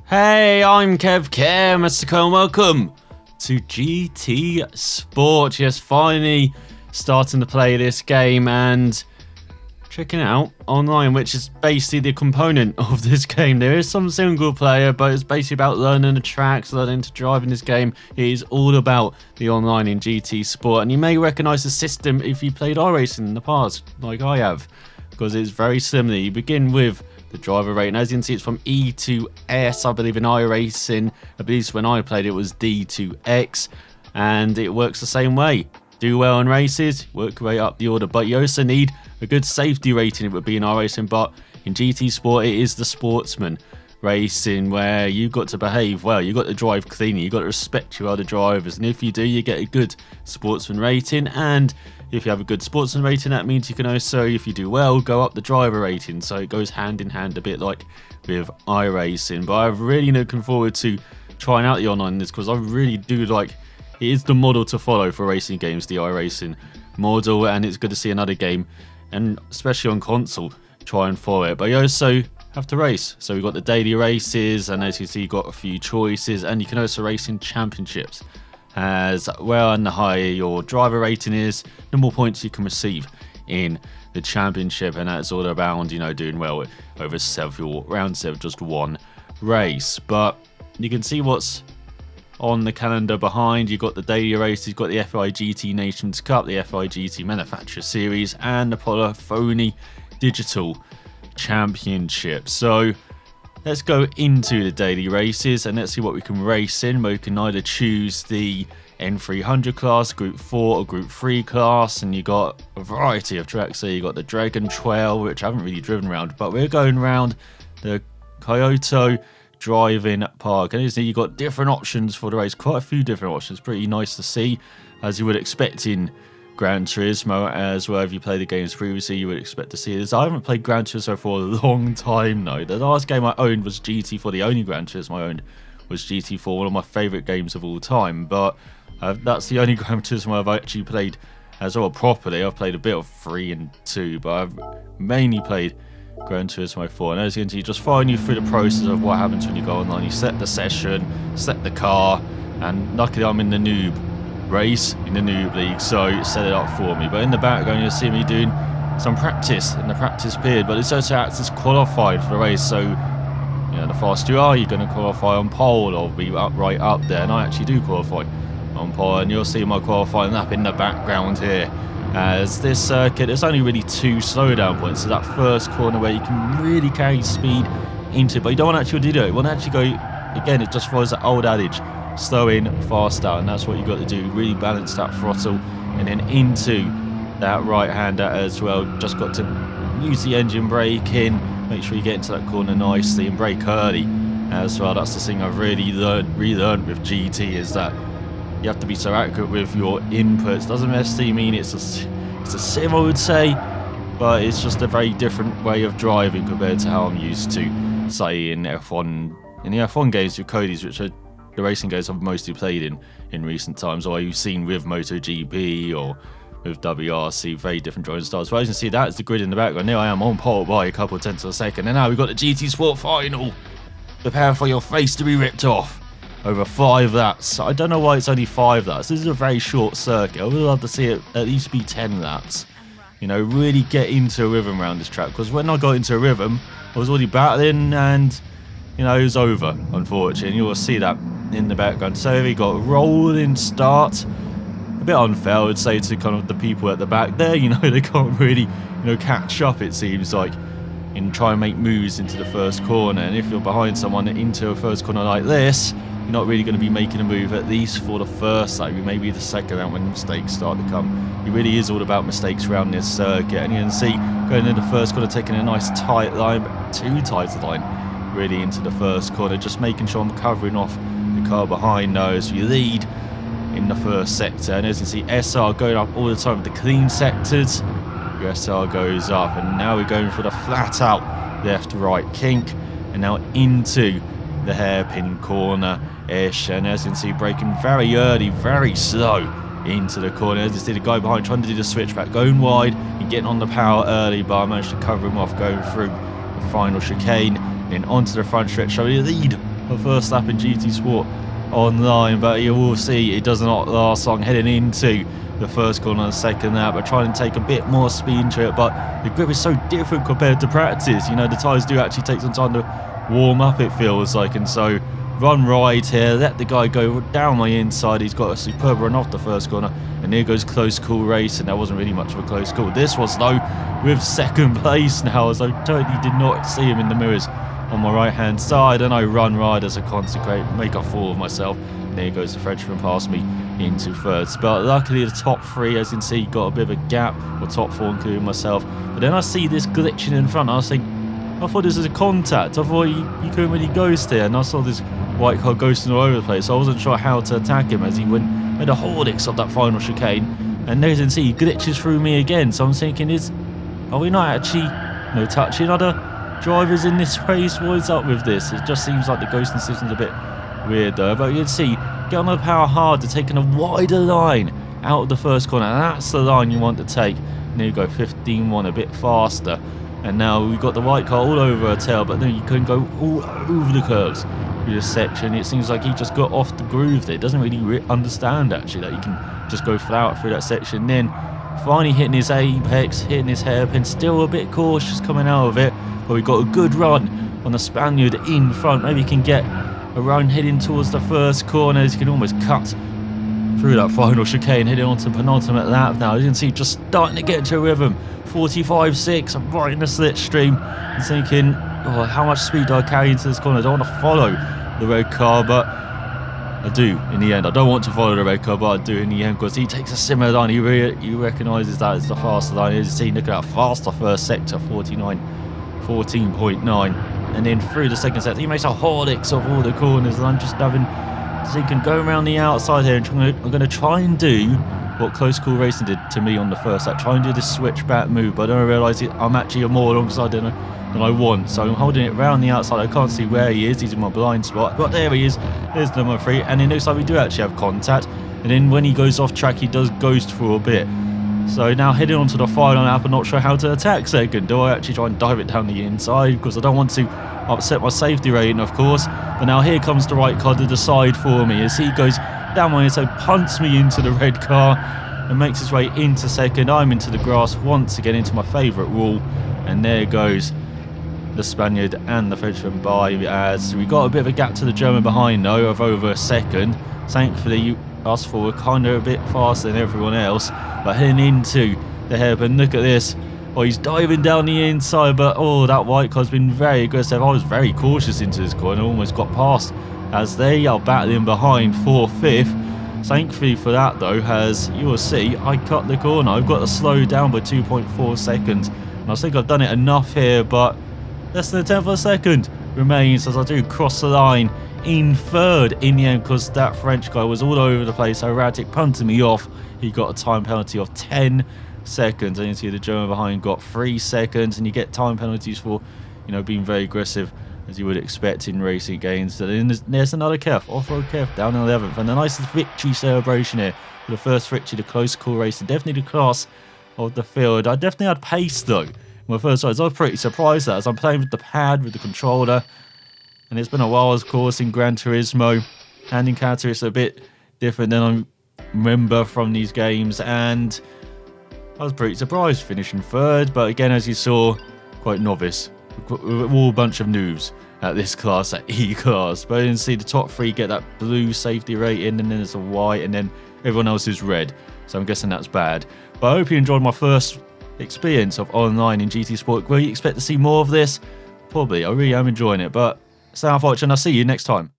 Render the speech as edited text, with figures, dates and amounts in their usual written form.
Hey, I'm Kev, Mr. Cole, welcome to GT Sport. Yes, finally starting to play this game and checking it out online, which is basically the component of this game. There is some single player, but it's basically about learning the tracks, learning to drive in this game. It is all about the online in GT Sport, and you may recognize the system if you played iRacing in the past, like I have, because it's very similar. You begin with the driver rating. As you can see, it's from E to S, I believe, in iRacing. I believe when I played it was D to X, and it works the same way. Do well in races, work your way up the order, but you also need a good safety rating. It would be in iRacing, but in GT Sport it is the sportsman racing, where you've got to behave well, you've got to drive cleanly, you've got to respect your other drivers, and if you do, you get a good sportsman rating. And if you have a good sportsman rating, that means you can also, if you do well, go up the driver rating. So it goes hand in hand, a bit like with iRacing. But I'm really looking forward to trying out the online this, because I really do like, it is the model to follow for racing games, the iRacing model, and it's good to see another game, and especially on console, try and follow it. But you also have to race. So we've got the daily races, and as you see, you've got a few choices, and you can also race in championships. As well, and the higher your driver rating is, the more points you can receive in the championship, and that's all about, you know, doing well over several rounds instead of just one race. But you can see what's on the calendar behind. You've got the daily races, you've got the FIGT Nations Cup, the FIGT Manufacturer Series, and the Polyphony Digital Championship. So let's go into the daily races and let's see what we can race in. We can either choose the N300 class, Group 4 or Group 3 class, and you got a variety of tracks. So you got the Dragon Trail, which I haven't really driven around, but we're going around the Kyoto Driving Park, and you got different options for the race, quite a few different options. Pretty nice to see, as you would expect in Gran Turismo as well. If you played the games previously, you would expect to see this. I haven't played Gran Turismo for a long time though. The last game I owned was GT4. The only Gran Turismo I owned was GT4, one of my favourite games of all time. But that's the only Gran Turismo I've actually played as well properly. I've played a bit of 3 and 2, but I've mainly played Gran Turismo 4. And as you can see, just following you through the process of what happens when you go online. You set the session, set the car, and luckily I'm in the noob race in the noob league, so it set it up for me. But in the background you'll see me doing some practice in the practice period, but it's also acts as qualified for the race. So you know, the faster you are, you're going to qualify on pole or be right up there, and I actually do qualify on pole, and you'll see my qualifying lap in the background here. As this circuit, there's only really 2 slowdown points, so that first corner where you can really carry speed into it, but you don't want to actually do it. You want to actually go, again, it just follows the old adage, slow in, fast out, and that's what you got to do. Really balance that throttle, and then into that right hander as well. Just got to use the engine brake in, make sure you get into that corner nicely and brake early as well. That's the thing I've really relearned with GT, is that you have to be so accurate with your inputs. Doesn't necessarily mean it's a sim, I would say, but it's just a very different way of driving compared to how I'm used to, say, in F1. In the F1 games with Cody's, which are the racing games I've mostly played in recent times, or you've seen with MotoGP or with WRC, very different driving styles. But as you can see, that's the grid in the background. There I am on pole by a couple of tenths of a second, and now we've got the GT Sport final. Prepare for your face to be ripped off over 5 laps. I don't know why it's only 5 laps. This is a very short circuit. I would love to see it at least be 10 laps. You know, really get into a rhythm around this track, because when I got into a rhythm, I was already battling, and you know, it was over, unfortunately. You will see that in the background. So we got rolling start. A bit unfair, I would say, to kind of the people at the back there. You know, they can't really, you know, catch up, it seems like, and try and make moves into the first corner. And if you're behind someone into a first corner like this, you're not really going to be making a move, at least for the first lap, maybe the second lap when mistakes start to come. It really is all about mistakes around this circuit. And you can see, going into the first corner, taking a nice tight line, too tight a line, really into the first corner, just making sure I'm covering off the car behind those. We lead in the first sector, and as you see, SR going up all the time with the clean sectors. Your SR goes up, and now we're going for the flat out left to right kink, and now into the hairpin corner ish. And as you can see, braking very early, very slow into the corner. As you see, the guy behind trying to do the switchback, going wide and getting on the power early, but I managed to cover him off going through the final chicane. Then onto the front stretch, so we lead the first lap in GT Sport Online, but you will see it does not last long heading into the first corner on the second lap. I try and take a bit more speed into it, but the grip is so different compared to practice. You know, the tyres do actually take some time to warm up, it feels like, and so run right here, let the guy go down my inside. He's got a superb run off the first corner, and here goes close call race, and that wasn't really much of a close call. This was though with second place now, as I totally did not see him in the mirrors on my right hand side, and I run right as I consecrate, make a fool of myself. And there goes the Frenchman past me into third. But luckily the top three, as you can see, got a bit of a gap, or top four including myself. But then I see this glitching in front. I was thinking, I thought this was a contact. I thought you couldn't really ghost here, and I saw this white car ghosting all over the place. So I wasn't sure how to attack him as he made a Horlicks of that final chicane. And as you can see, he glitches through me again. So I'm thinking, are we not actually touching other drivers in this race? What is up with this? It just seems like the ghosting system's a bit weird though. But you can see, get on the power hard to taking a wider line out of the first corner. And that's the line you want to take. And there you go, 15-1, a bit faster. And now we've got the white car all over our tail, but then you can go all over the curves through this section. It seems like he just got off the groove there. It doesn't really understand actually that you can just go flat through that section. Then finally hitting his apex, hitting his hairpin, still a bit cautious coming out of it. But we've got a good run on the Spaniard in front. Maybe he can get a run heading towards the first corner. He can almost cut through that final chicane, heading on to penultimate lap now. As you can see, just starting to get into a rhythm. 45.6, I'm right in the slipstream. I'm thinking, oh, how much speed do I carry into this corner? I don't want to follow the red car, but I do in the end. I don't want to follow the red car, but I do in the end, because he takes a similar line. He recognises that it's the faster line. As you see, look at that faster first sector, 14.9. And then through the second sector, he makes a Horlicks of all the corners, and I'm just having... So he can go around the outside here, and I'm going to try and do what Close Call Racing did to me on the first lap. Try and do this switchback move, but then I realise I'm actually more alongside than I want. So I'm holding it round the outside. I can't see where he is. He's in my blind spot. But there he is. There's number 3. And it looks like we do actually have contact. And then when he goes off track, he does ghost for a bit. So now heading on to the final lap, I'm not sure how to attack second. Do I actually try and dive it down the inside? Because I don't want to upset my safety rating, of course. But now here comes the right car to decide for me as he goes down my inside, punts me into the red car and makes his way into second. I'm into the grass once again, into my favourite wall. And there goes the Spaniard and the Frenchman by, as we got a bit of a gap to the German behind though of over a second. Thankfully, us four were kind of a bit faster than everyone else. But heading into the hairpin, look at this. Oh, he's diving down the inside, but oh, that white car's been very aggressive. I was very cautious into this corner, almost got past as they are battling behind for 5th. Thankfully for that though, as you will see, I cut the corner. I've got to slow down by 2.4 seconds. And I think I've done it enough here, but less than a tenth of a second remains as I do cross the line in 3rd in the end, because that French guy was all over the place, erratic, punting me off. He got a time penalty of 10 seconds. And you see the German behind got 3 seconds, and you get time penalties for, being very aggressive, as you would expect in racing games. So then there's another Kev, off-road Kev, down in 11th, and a nice victory celebration here for the first victory, the Close Call Racing. Definitely the class of the field. I definitely had pace though. My first rides, I was pretty surprised at, as I'm playing with the pad, with the controller, and it's been a while, of course, in Gran Turismo. Handling character is a bit different than I remember from these games, and I was pretty surprised finishing 3rd, but again, as you saw, quite novice. We're all a bunch of noobs at this class, at E-class. But you can see the top 3 get that blue safety rating, and then there's a white, and then everyone else is red. So I'm guessing that's bad. But I hope you enjoyed my first experience of online in GT Sport. Will you expect to see more of this? Probably. I really am enjoying it. But thanks for watching. I'll see you next time.